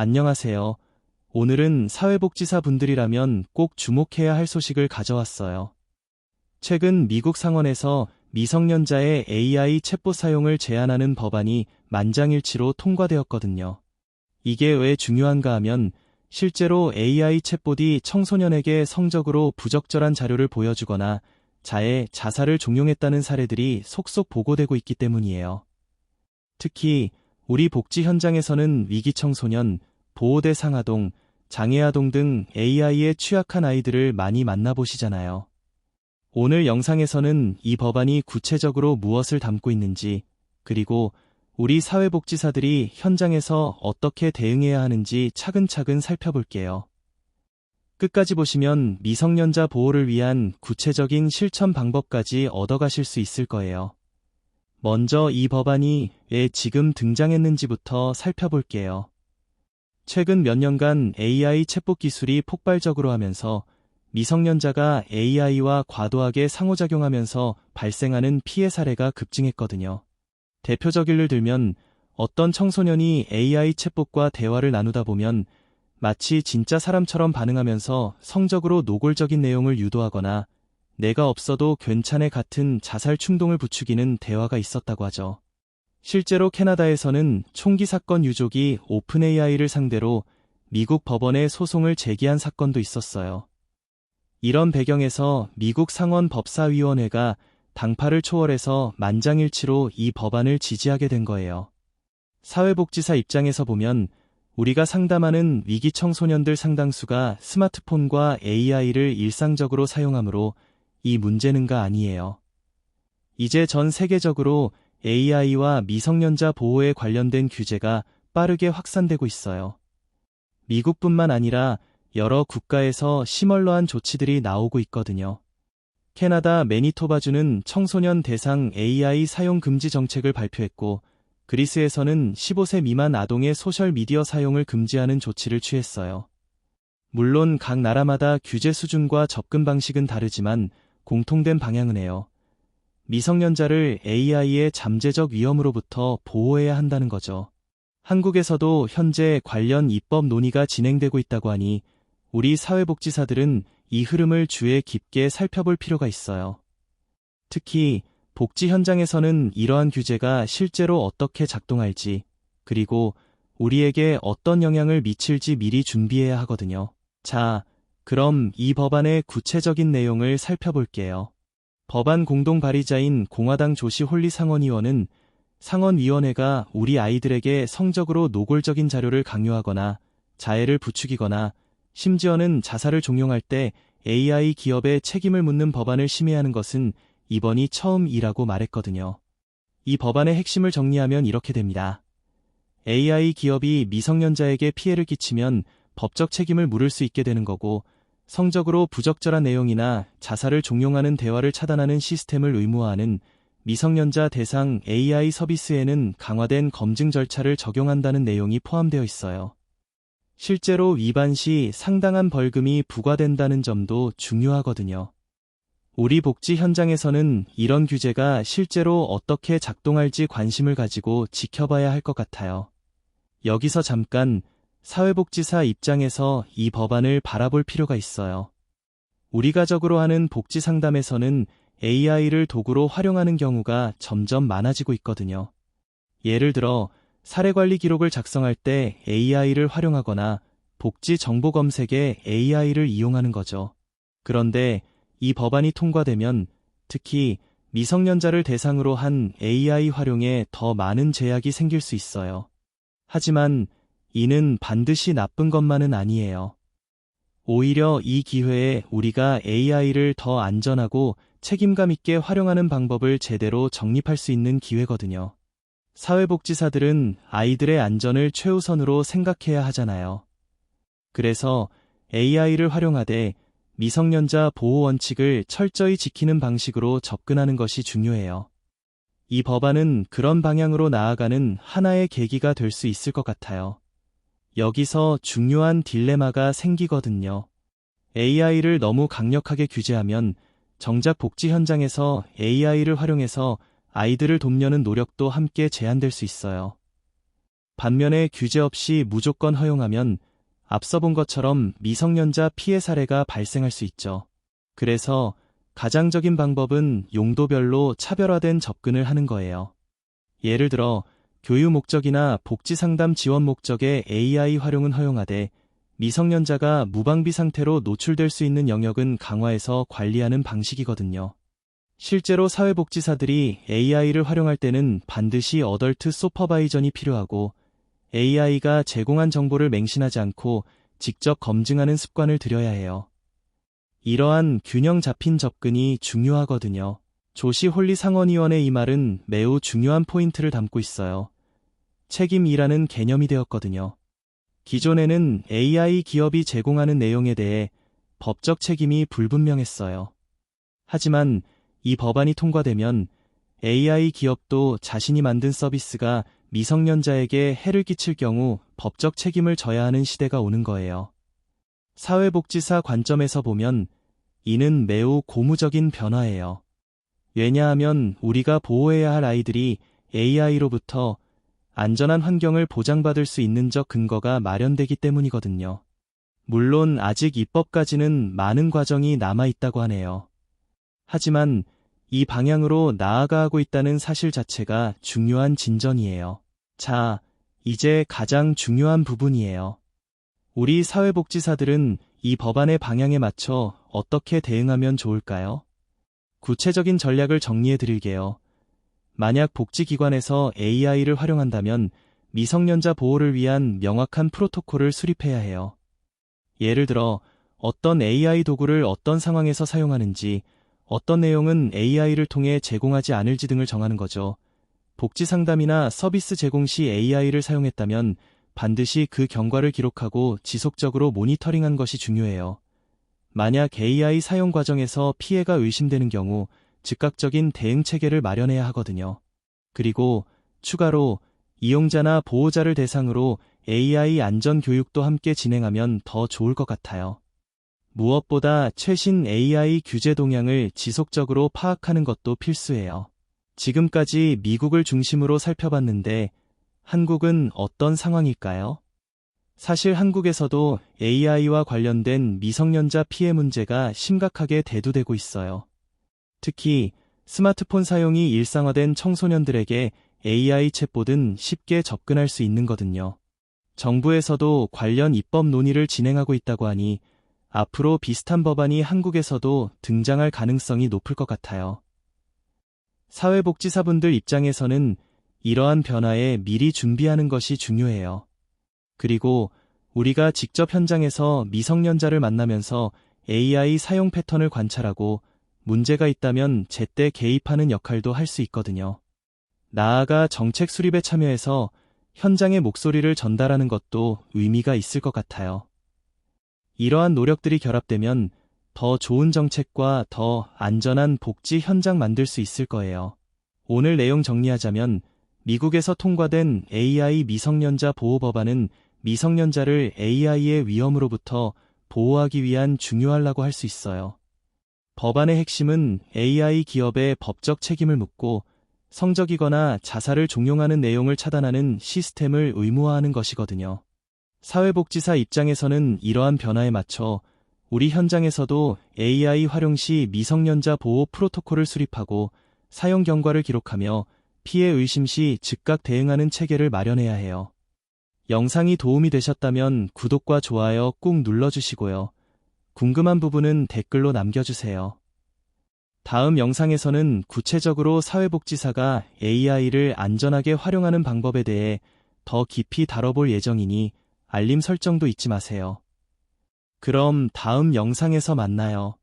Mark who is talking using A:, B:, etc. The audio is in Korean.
A: 안녕하세요. 오늘은 사회복지사 분들이라면 꼭 주목해야 할 소식을 가져왔어요. 최근 미국 상원에서 미성년자의 AI 챗봇 사용을 제한하는 법안이 만장일치로 통과되었거든요. 이게 왜 중요한가 하면 실제로 AI 챗봇이 청소년에게 성적으로 부적절한 자료를 보여주거나 자살을 종용했다는 사례들이 속속 보고되고 있기 때문이에요. 특히 우리 복지 현장에서는 위기 청소년, 보호 대상 아동, 장애 아동 등 AI에 취약한 아이들을 많이 만나보시잖아요. 오늘 영상에서는 이 법안이 구체적으로 무엇을 담고 있는지, 그리고 우리 사회복지사들이 현장에서 어떻게 대응해야 하는지 차근차근 살펴볼게요. 끝까지 보시면 미성년자 보호를 위한 구체적인 실천 방법까지 얻어가실 수 있을 거예요. 먼저 이 법안이 왜 지금 등장했는지부터 살펴볼게요. 최근 몇 년간 AI 챗봇 기술이 폭발적으로 하면서 미성년자가 AI와 과도하게 상호작용하면서 발생하는 피해 사례가 급증했거든요. 대표적 예를 들면 어떤 청소년이 AI 챗봇과 대화를 나누다 보면 마치 진짜 사람처럼 반응하면서 성적으로 노골적인 내용을 유도하거나 내가 없어도 괜찮아 같은 자살 충동을 부추기는 대화가 있었다고 하죠. 실제로 캐나다에서는 총기 사건 유족이 오픈 AI를 상대로 미국 법원에 소송을 제기한 사건도 있었어요. 이런 배경에서 미국 상원 법사위원회가 당파를 초월해서 만장일치로 이 법안을 지지하게 된 거예요. 사회복지사 입장에서 보면 우리가 상담하는 위기 청소년들 상당수가 스마트폰과 AI를 일상적으로 사용하므로 이 문제는가 아니에요. 이제 전 세계적으로 AI와 미성년자 보호에 관련된 규제가 빠르게 확산되고 있어요. 미국뿐만 아니라 여러 국가에서 시멀러한 조치들이 나오고 있거든요. 캐나다 매니토바주는 청소년 대상 AI 사용 금지 정책을 발표했고, 그리스에서는 15세 미만 아동의 소셜미디어 사용을 금지하는 조치를 취했어요. 물론 각 나라마다 규제 수준과 접근 방식은 다르지만 공통된 방향은 해요. 미성년자를 AI의 잠재적 위험으로부터 보호해야 한다는 거죠. 한국에서도 현재 관련 입법 논의가 진행되고 있다고 하니 우리 사회복지사들은 이 흐름을 주의 깊게 살펴볼 필요가 있어요. 특히 복지 현장에서는 이러한 규제가 실제로 어떻게 작동할지, 그리고 우리에게 어떤 영향을 미칠지 미리 준비해야 하거든요. 자, 그럼 이 법안의 구체적인 내용을 살펴볼게요. 법안 공동 발의자인 공화당 조시 홀리 상원의원은 상원위원회가 우리 아이들에게 성적으로 노골적인 자료를 강요하거나 자해를 부추기거나 심지어는 자살을 종용할 때 AI 기업에 책임을 묻는 법안을 심의하는 것은 이번이 처음이라고 말했거든요. 이 법안의 핵심을 정리하면 이렇게 됩니다. AI 기업이 미성년자에게 피해를 끼치면 법적 책임을 물을 수 있게 되는 거고, 성적으로 부적절한 내용이나 자살을 종용하는 대화를 차단하는 시스템을 의무화하는 미성년자 대상 AI 서비스에는 강화된 검증 절차를 적용한다는 내용이 포함되어 있어요. 실제로 위반 시 상당한 벌금이 부과된다는 점도 중요하거든요. 우리 복지 현장에서는 이런 규제가 실제로 어떻게 작동할지 관심을 가지고 지켜봐야 할 것 같아요. 여기서 잠깐 사회복지사 입장에서 이 법안을 바라볼 필요가 있어요. 우리 가족으로 하는 복지 상담에서는 AI를 도구로 활용하는 경우가 점점 많아지고 있거든요. 예를 들어 사례관리 기록을 작성할 때 AI를 활용하거나 복지 정보 검색에 AI를 이용하는 거죠. 그런데 이 법안이 통과되면 특히 미성년자를 대상으로 한 AI 활용에 더 많은 제약이 생길 수 있어요. 하지만 이는 반드시 나쁜 것만은 아니에요. 오히려 이 기회에 우리가 AI를 더 안전하고 책임감 있게 활용하는 방법을 제대로 정립할 수 있는 기회거든요. 사회복지사들은 아이들의 안전을 최우선으로 생각해야 하잖아요. 그래서 AI를 활용하되 미성년자 보호 원칙을 철저히 지키는 방식으로 접근하는 것이 중요해요. 이 법안은 그런 방향으로 나아가는 하나의 계기가 될 수 있을 것 같아요. 여기서 중요한 딜레마가 생기거든요. AI를 너무 강력하게 규제하면 정작 복지 현장에서 AI를 활용해서 아이들을 돕려는 노력도 함께 제한될 수 있어요. 반면에 규제 없이 무조건 허용하면 앞서 본 것처럼 미성년자 피해 사례가 발생할 수 있죠. 그래서 가장적인 방법은 용도별로 차별화된 접근을 하는 거예요. 예를 들어 교육 목적이나 복지 상담 지원 목적의 AI 활용은 허용하되 미성년자가 무방비 상태로 노출될 수 있는 영역은 강화해서 관리하는 방식이거든요. 실제로 사회복지사들이 AI를 활용할 때는 반드시 어덜트 소퍼바이전이 필요하고 AI가 제공한 정보를 맹신하지 않고 직접 검증하는 습관을 들여야 해요. 이러한 균형 잡힌 접근이 중요하거든요. 조시 홀리 상원의원의 이 말은 매우 중요한 포인트를 담고 있어요. 책임이라는 개념이 되었거든요. 기존에는 AI 기업이 제공하는 내용에 대해 법적 책임이 불분명했어요. 하지만 이 법안이 통과되면 AI 기업도 자신이 만든 서비스가 미성년자에게 해를 끼칠 경우 법적 책임을 져야 하는 시대가 오는 거예요. 사회복지사 관점에서 보면 이는 매우 고무적인 변화예요. 왜냐하면 우리가 보호해야 할 아이들이 AI로부터 안전한 환경을 보장받을 수 있는적 근거가 마련되기 때문이거든요. 물론 아직 입법까지는 많은 과정이 남아있다고 하네요. 하지만 이 방향으로 나아가고 있다는 사실 자체가 중요한 진전이에요. 자, 이제 가장 중요한 부분이에요. 우리 사회복지사들은 이 법안의 방향에 맞춰 어떻게 대응하면 좋을까요? 구체적인 전략을 정리해 드릴게요. 만약 복지기관에서 AI를 활용한다면 미성년자 보호를 위한 명확한 프로토콜을 수립해야 해요. 예를 들어 어떤 AI 도구를 어떤 상황에서 사용하는지, 어떤 내용은 AI를 통해 제공하지 않을지 등을 정하는 거죠. 복지 상담이나 서비스 제공 시 AI를 사용했다면 반드시 그 경과를 기록하고 지속적으로 모니터링한 것이 중요해요. 만약 AI 사용 과정에서 피해가 의심되는 경우 즉각적인 대응 체계를 마련해야 하거든요. 그리고 추가로 이용자나 보호자를 대상으로 AI 안전 교육도 함께 진행하면 더 좋을 것 같아요. 무엇보다 최신 AI 규제 동향을 지속적으로 파악하는 것도 필수예요. 지금까지 미국을 중심으로 살펴봤는데 한국은 어떤 상황일까요? 사실 한국에서도 AI와 관련된 미성년자 피해 문제가 심각하게 대두되고 있어요. 특히 스마트폰 사용이 일상화된 청소년들에게 AI 챗봇은 쉽게 접근할 수 있는 거든요. 정부에서도 관련 입법 논의를 진행하고 있다고 하니 앞으로 비슷한 법안이 한국에서도 등장할 가능성이 높을 것 같아요. 사회복지사분들 입장에서는 이러한 변화에 미리 준비하는 것이 중요해요. 그리고 우리가 직접 현장에서 미성년자를 만나면서 AI 사용 패턴을 관찰하고 문제가 있다면 제때 개입하는 역할도 할 수 있거든요. 나아가 정책 수립에 참여해서 현장의 목소리를 전달하는 것도 의미가 있을 것 같아요. 이러한 노력들이 결합되면 더 좋은 정책과 더 안전한 복지 현장 만들 수 있을 거예요. 오늘 내용 정리하자면 미국에서 통과된 AI 미성년자 보호 법안은 미성년자를 AI의 위험으로부터 보호하기 위한 중요하다고 할 수 있어요. 법안의 핵심은 AI 기업의 법적 책임을 묻고 성적이거나 자살을 종용하는 내용을 차단하는 시스템을 의무화하는 것이거든요. 사회복지사 입장에서는 이러한 변화에 맞춰 우리 현장에서도 AI 활용 시 미성년자 보호 프로토콜을 수립하고 사용 경과를 기록하며 피해 의심 시 즉각 대응하는 체계를 마련해야 해요. 영상이 도움이 되셨다면 구독과 좋아요 꾹 눌러주시고요. 궁금한 부분은 댓글로 남겨주세요. 다음 영상에서는 구체적으로 사회복지사가 AI를 안전하게 활용하는 방법에 대해 더 깊이 다뤄볼 예정이니 알림 설정도 잊지 마세요. 그럼 다음 영상에서 만나요.